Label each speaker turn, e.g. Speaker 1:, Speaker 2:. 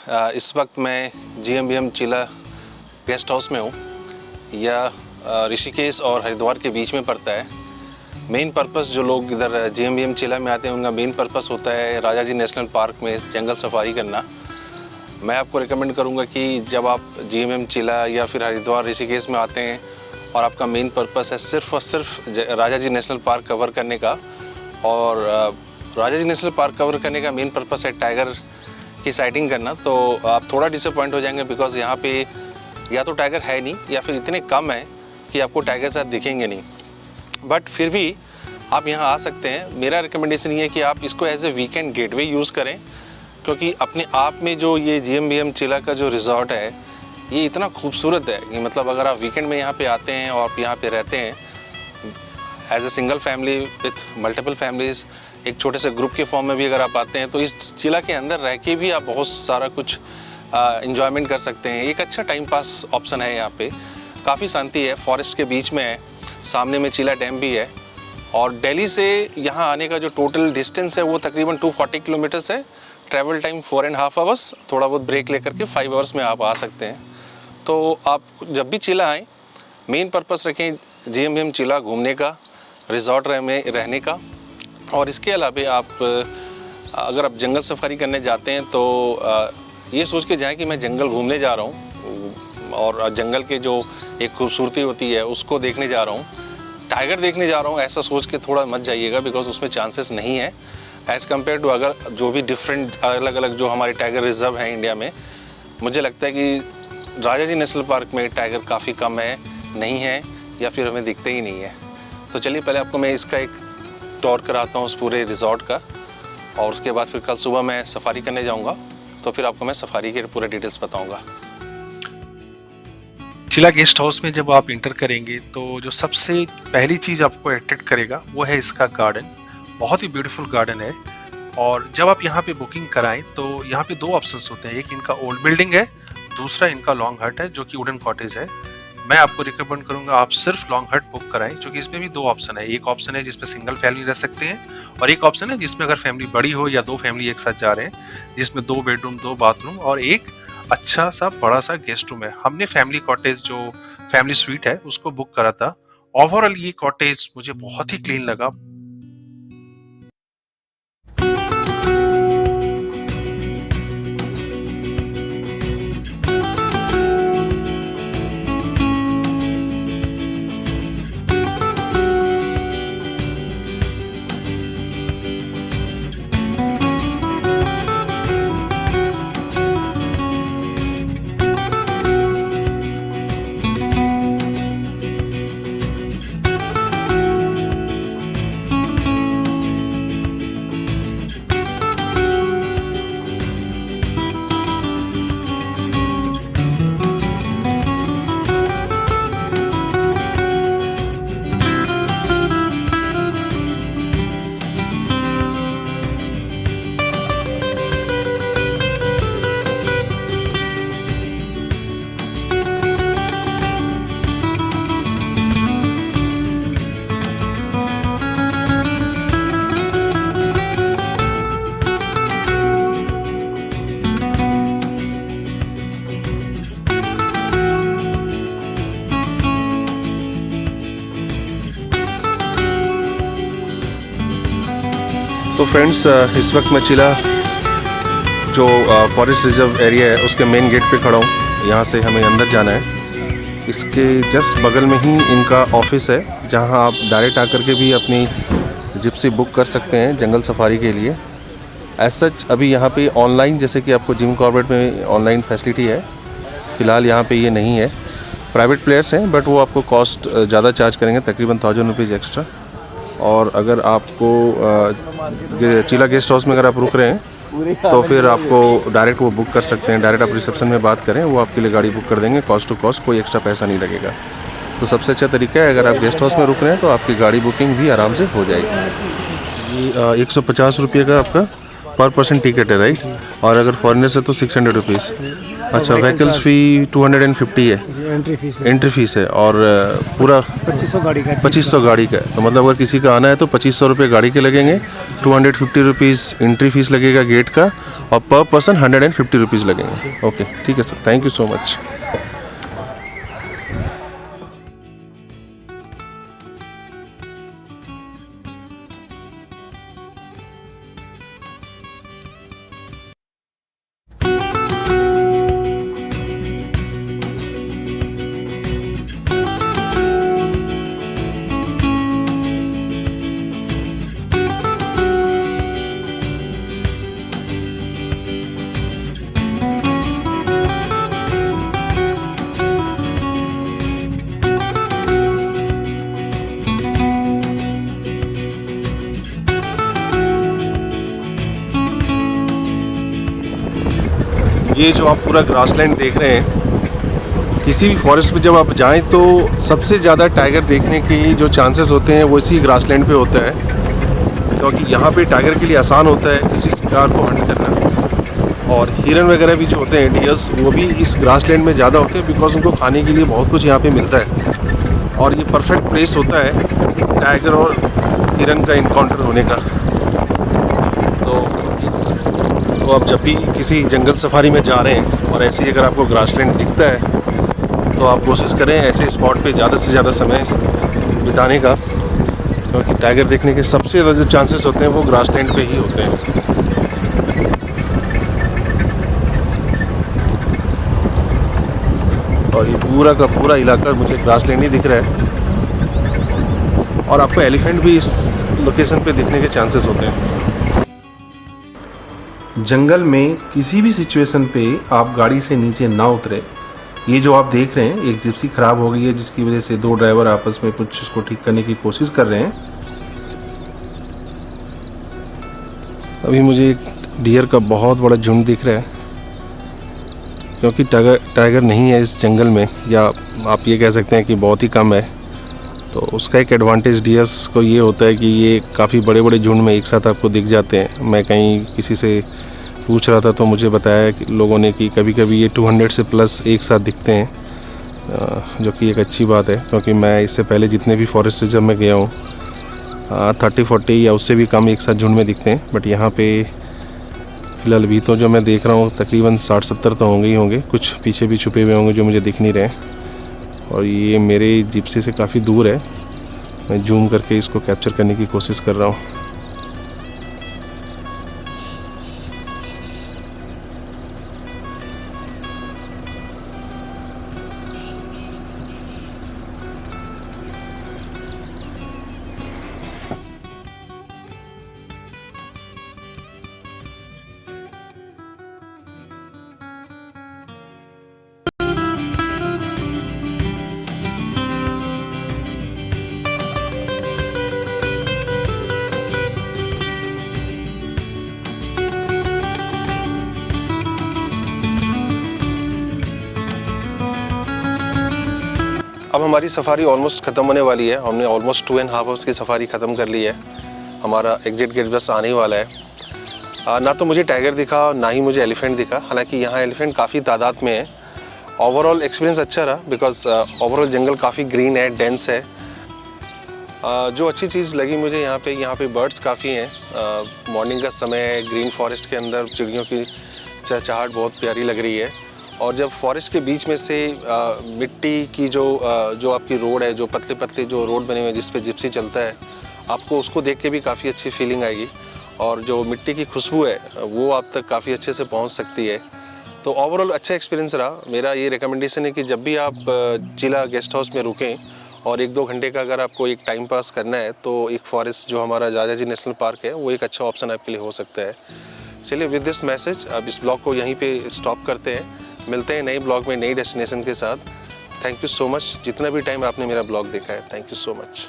Speaker 1: इस वक्त मैं GMBM चिला गेस्ट हाउस में हूँ। यह ऋषिकेश और हरिद्वार के बीच में पड़ता है। मेन पर्पस जो लोग इधर GMBM चिला में आते हैं उनका मेन पर्पस होता है राजा जी नेशनल पार्क में जंगल सफारी करना। मैं आपको रिकमेंड करूँगा कि जब आप GMBM चिला या फिर हरिद्वार ऋषिकेश में आते हैं और आपका मेन पर्पस है सिर्फ़ और सिर्फ राजा जी नेशनल पार्क कवर करने का, और राजा जी नेशनल पार्क कवर करने का मेन पर्पस है टाइगर की साइटिंग करना, तो आप थोड़ा डिसअपॉइंट हो जाएंगे। बिकॉज़ यहाँ पे या तो टाइगर है नहीं या फिर इतने कम है कि आपको टाइगर साथ दिखेंगे नहीं। बट फिर भी आप यहाँ आ सकते हैं। मेरा रिकमेंडेशन ये है कि आप इसको as a weekend getaway use करें, क्योंकि अपने आप में जो ये GMBM चिला का जो रिज़ॉर्ट है ये इतना खूबसूरत है कि मतलब अगर आप वीकेंड में यहाँ पे आते हैं और आप यहाँ पे रहते हैं as a single family with multiple families, एक छोटे से ग्रुप के फॉर्म में भी अगर आप आते हैं तो इस चिला के अंदर रह के भी आप बहुत सारा कुछ इन्जॉयमेंट कर सकते हैं। एक अच्छा टाइम पास ऑप्शन है। यहाँ पे काफ़ी शांति है, फॉरेस्ट के बीच में है, सामने में चिला डैम भी है, और दिल्ली से यहाँ आने का जो टोटल डिस्टेंस है वो तकरीबन 240 किलोमीटर्स है। ट्रैवल टाइम 4.5 आवर्स, थोड़ा बहुत ब्रेक लेकर के 5 आवर्स में आप आ सकते हैं। तो आप जब भी चिला आएँ मेन पर्पस रखें GMBM चिला घूमने का, रिजॉर्ट में रहने का, और इसके अलावा आप अगर आप जंगल सफारी करने जाते हैं तो ये सोच के जाएं कि मैं जंगल घूमने जा रहा हूँ और जंगल के जो एक खूबसूरती होती है उसको देखने जा रहा हूँ, टाइगर देखने जा रहा हूँ, ऐसा सोच के थोड़ा मत जाइएगा। बिकॉज उसमें चांसेस नहीं है एज़ कम्पेयर टू अगर जो भी डिफरेंट अलग अलग जो हमारे टाइगर रिजर्व हैं इंडिया में। मुझे लगता है कि राजा जी नेशनल पार्क में टाइगर काफ़ी कम है, नहीं है, या फिर हमें दिखते ही नहीं है। तो चलिए पहले आपको मैं इसका एक टूर कराता हूँ उस पूरे रिजॉर्ट का, और उसके बाद फिर कल सुबह मैं सफारी करने जाऊँगा, तो फिर आपको मैं सफारी के पूरे डिटेल्स बताऊँगा।
Speaker 2: चिला गेस्ट हाउस में जब आप इंटर करेंगे तो जो सबसे पहली चीज़ आपको अट्रैक्ट करेगा वो है इसका गार्डन। बहुत ही ब्यूटीफुल गार्डन है। और जब आप यहाँ पे बुकिंग कराएं तो यहाँ पे 2 ऑप्शंस होते हैं। एक इनका ओल्ड बिल्डिंग है, दूसरा इनका लॉन्ग हट है जो कि वुडन कॉटेज है। मैं आपको रिकमेंड करूंगा आप सिर्फ लॉन्ग हट बुक कराएं, क्योंकि इसमें भी 2 ऑप्शन है। एक ऑप्शन है जिसमें सिंगल फैमिली रह सकते हैं, और एक ऑप्शन है जिसमें अगर फैमिली बड़ी हो या 2 फैमिली एक साथ जा रहे हैं, जिसमें 2 बेडरूम 2 बाथरूम और एक अच्छा सा बड़ा सा गेस्ट रूम है। हमने फैमिली कॉटेज जो फैमिली स्वीट है उसको बुक करा था। ओवरऑल ये कॉटेज मुझे बहुत ही क्लीन लगा।
Speaker 1: तो फ्रेंड्स इस वक्त मैं चिला जो फॉरेस्ट रिजर्व एरिया है उसके मेन गेट पे खड़ा हूँ। यहाँ से हमें अंदर जाना है। इसके जस्ट बगल में ही इनका ऑफिस है, जहाँ आप डायरेक्ट आकर के भी अपनी जिप्सी बुक कर सकते हैं जंगल सफारी के लिए। एज सच अभी यहाँ पे ऑनलाइन, जैसे कि आपको जिम कॉर्बेट में ऑनलाइन फैसिलिटी है, फ़िलहाल यहाँ पे ये नहीं है। प्राइवेट प्लेयर्स हैं बट वो आपको कॉस्ट ज़्यादा चार्ज करेंगे, तकरीबन 1000 रुपीज़ एक्स्ट्रा। और अगर आपको चिला गेस्ट हाउस में अगर आप रुक रहे हैं तो फिर आपको डायरेक्ट वो बुक कर सकते हैं। डायरेक्ट आप रिसेप्शन में बात करें, वो आपके लिए गाड़ी बुक कर देंगे, कॉस्ट टू कॉस्ट, कोई एक्स्ट्रा पैसा नहीं लगेगा। तो सबसे अच्छा तरीका है, अगर आप गेस्ट हाउस में रुक रहे हैं तो आपकी गाड़ी बुकिंग भी आराम से हो जाएगी। ये 150 रुपये का आपका पर पर्सन टिकट है, राइट? और अगर फॉरेनर से तो 600 रुपीज़। अच्छा, व्हीकल्स फी 250 है, एंट्री फीस है, और पूरा 2500 गाड़ी का है। तो मतलब अगर किसी का आना है तो 2500 रुपये गाड़ी के लगेंगे,
Speaker 3: 250 रुपीज़ एंट्री फीस लगेगा गेट का और पर पर्सन 150 रुपीज़ लगेंगे। ओके ठीक है sir, thank you so much. ये जो आप पूरा ग्रासलैंड देख रहे हैं, किसी भी फॉरेस्ट में जब आप जाएं तो सबसे ज़्यादा टाइगर देखने के जो चांसेस होते हैं वो इसी ग्रासलैंड पे होता है, क्योंकि यहाँ पे टाइगर के लिए आसान होता है किसी शिकार को हंट करना। और हिरन वगैरह भी जो होते हैं, डियर्स, वो भी इस ग्रासलैंड में ज़्यादा होते हैं बिकॉज उनको खाने के लिए बहुत कुछ यहाँ पे मिलता है और ये परफेक्ट प्लेस होता है टाइगर और हिरन का इनकाउंटर होने का। तो आप जब भी किसी जंगल सफारी में जा रहे हैं और ऐसे ही अगर आपको ग्रासलैंड दिखता है तो आप कोशिश करें ऐसे स्पॉट पे ज़्यादा से ज़्यादा समय बिताने का, क्योंकि टाइगर देखने के सबसे ज़्यादा जो चांसेस होते हैं वो ग्रासलैंड पे ही होते हैं। और ये पूरा का पूरा इलाका मुझे ग्रासलैंड ही दिख रहा है और आपको एलिफेंट भी इस लोकेशन पे दिखने के चांसेस होते हैं। जंगल में किसी भी सिचुएशन पे आप गाड़ी से नीचे ना उतरे। ये जो आप देख रहे हैं, एक जिप्सी खराब हो गई है जिसकी वजह से दो ड्राइवर आपस में कुछ इसको ठीक करने की कोशिश कर रहे हैं। अभी मुझे एक डियर का बहुत बड़ा झुंड दिख रहा है, क्योंकि टाइगर नहीं है इस जंगल में, या आप ये कह सकते हैं कि बहुत ही कम है। तो उसका एक एडवांटेज डियर्स को ये होता है कि ये काफ़ी बड़े बड़े झुंड में एक साथ आपको दिख जाते हैं। मैं कहीं किसी से पूछ रहा था तो मुझे बताया कि लोगों ने कि कभी कभी ये 200 से प्लस एक साथ दिखते हैं, जो कि एक अच्छी बात है, क्योंकि मैं इससे पहले जितने भी फॉरेस्ट रिजर्व में गया हूँ 30-40 या उससे भी कम एक साथ झुंड में दिखते हैं। बट यहाँ पे फ़िलहाल अभी तो जो मैं देख रहा हूँ तकरीबन 60-70 तो होंगे ही होंगे, कुछ पीछे भी छुपे हुए होंगे जो मुझे दिख नहीं रहे। और ये मेरे जिप्सी से काफ़ी दूर है, मैं जूम करके इसको कैप्चर करने की कोशिश कर रहा हूँ।
Speaker 1: अब हमारी सफारी ऑलमोस्ट ख़त्म होने वाली है। हमने ऑलमोस्ट 2.5 आवर्स की सफारी ख़त्म कर ली है। हमारा एग्जिट गेट बस आने ही वाला है। ना तो मुझे टाइगर दिखा ना ही मुझे एलिफेंट दिखा, हालांकि यहाँ एलिफेंट काफ़ी तादाद में है। ओवरऑल एक्सपीरियंस अच्छा रहा बिकॉज ओवरऑल जंगल काफ़ी ग्रीन है, डेंस है। जो अच्छी चीज़ लगी मुझे यहाँ पे बर्ड्स काफ़ी हैं। मॉर्निंग का समय है, ग्रीन फॉरेस्ट के अंदर चिड़ियों की चहचहाट बहुत प्यारी लग रही है। और जब फॉरेस्ट के बीच में से मिट्टी की जो आपकी रोड है, जो पतले पतले जो रोड बने हुए हैं जिस पे जिप्सी चलता है, आपको उसको देख के भी काफ़ी अच्छी फीलिंग आएगी। और जो मिट्टी की खुशबू है वो आप तक काफ़ी अच्छे से पहुंच सकती है। तो ओवरऑल अच्छा एक्सपीरियंस रहा। मेरा ये रिकमेंडेशन है कि जब भी आप चिला गेस्ट हाउस में रुकें और 1-2 घंटे का अगर आपको एक टाइम पास करना है तो एक फॉरेस्ट जो हमारा जाजा जी नेशनल पार्क है वो एक अच्छा ऑप्शन आपके लिए हो सकता है। चलिए विद दिस मैसेज अब इस ब्लॉग को यहीं पे स्टॉप करते हैं। मिलते हैं नई ब्लॉग में नई डेस्टिनेशन के साथ। Thank you so much. जितना भी टाइम आपने मेरा ब्लॉग देखा है, थैंक यू सो मच।